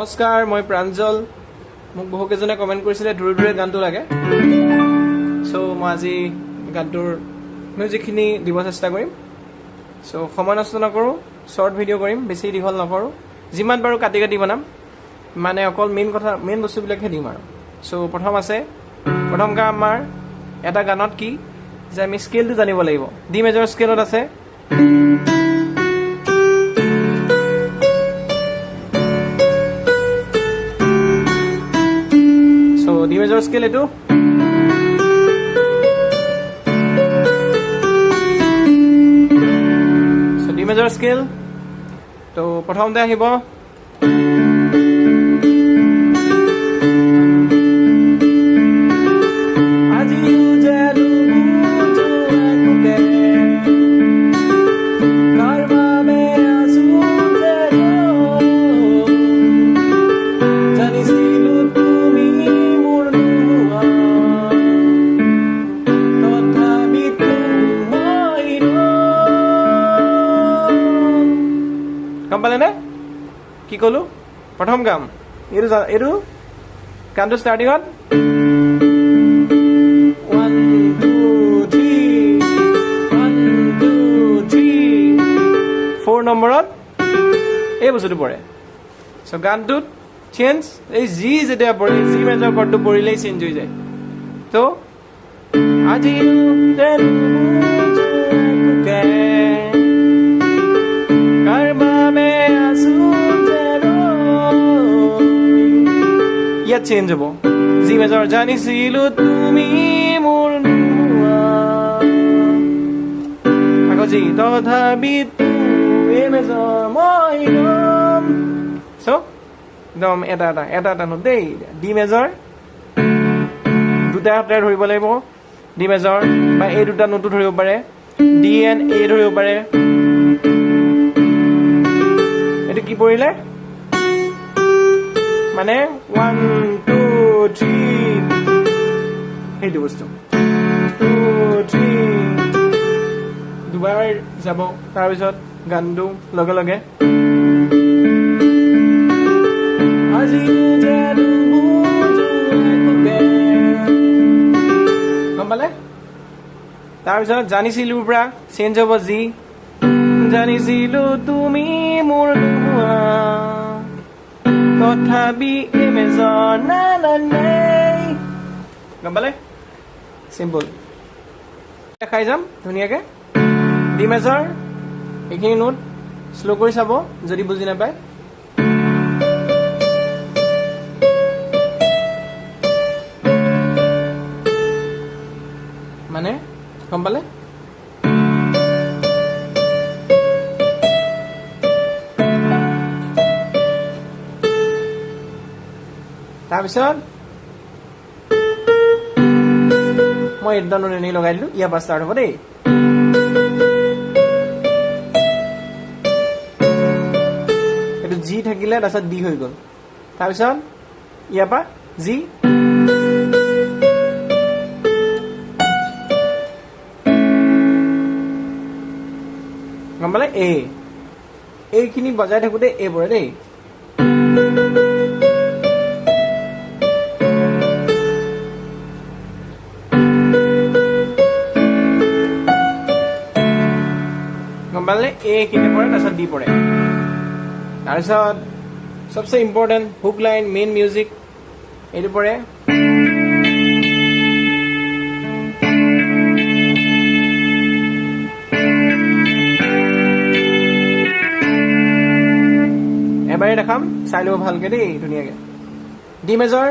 নমস্কাৰ মই প্ৰাঞ্জল মোক বহুকেজনে কমেন্ট কৰিছিলে ডুৰে ডুৰে গানটো লাগে সো মই আজি গানটোৰ মিউজিকখিনি দিব চেষ্টা কৰিম সো সময় নষ্ট নকৰো শৰ্ট ভিডিও কৰিম বেছি দীঘল নকৰো যিমান পাৰো কাটি কাটি বনাম মানে অকল মেইন বস্তুবিলাকহে দিম আৰু সো প্ৰথম কাম আমাৰ এটা গানত কি যে আমি স্কেলটো জানিব লাগিব ডি মেজৰ স্কেলত আছে D major scale itu so D major scale to prothomte ahibo aji ujelu bujuke karma me asujelo janisilu tumi পালে না কি কলো প্ৰথম কাম এৰু গানটো ষ্টাৰ্টিংত 1 2 3 1 2 3 4 নম্বৰত এই বস্তুটো পৰে সো গানটোত চেঞ্জ এই জি যেতিয়া পৰে জি মেজৰ কৰ্ডটো পৰিলেই চেঞ্জ হৈ যায় তো আজি ইয়াত চেঞ্জ হ'ব জি মেজৰ জানিছিলো তুমি মোৰ আকৌ জি তথাপি এ মেজৰ মই চ' একদম এটা নোট দেই ডি মেজৰ দুটা হাতেৰে ধৰিব লাগিব ডি মেজৰ বা এই দুটা নোটো ধৰিব পাৰে ডি এন এ ধৰিব পাৰে এইটো কি পৰিলে মানে 1 2 3 এইটো বস্তু 2 3 দুবাৰ যাব তাৰপিছত গানটো লগে লগে আজি যেনো বুজুকে গম পালে তাৰপিছত জানিছিলো পৰা চেঞ্জ হ'ব জি জানিছিলো তুমি মোৰ তথাপি এ মেজৰ না নাই গম পালে চিম্পল দেখাই যাম ধুনীয়াকে ডি মেজৰ এইখিনি নোট শ্ল' কৰি চাব যদি বুজি নাপায় মানে গম পালে তাৰপিছত মই একদম এনেই লগাই দিলো ইয়াৰ পৰা ষ্টাৰ্ট হ'ব দেই এইটো জি থাকিলে তাৰপিছত ডি হৈ গ'ল তাৰপিছত ইয়াৰ পৰা জি গম পালে এইখিনি বজাই থাকোতে এ পৰে দেই গম্বালে এইখিনি পৰে তাৰপিছত ডি পৰে তাৰপিছত সবচে important hook line main music এইটো পৰে এবাৰে দেখাম চাই লব ভালকে দেই ধুনীয়াকে ডি মেজৰ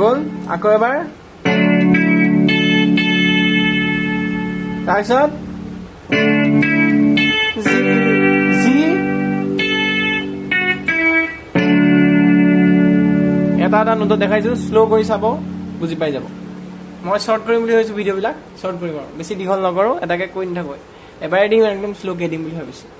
গ'ল আকৌ এবাৰ তাৰপিছত জি এটা নোটত দেখাইছো শ্ল' কৰি চাব বুজি পাই যাব মই শ্বৰ্ট কৰিম বুলি ভাবিছো ভিডিঅ'বিলাক শ্বৰ্ট কৰিম আৰু বেছি দীঘল নকৰো এটাকে কৈ নাথাকো এবাৰে দিম একদম শ্ল'কে দিম বুলি ভাবিছো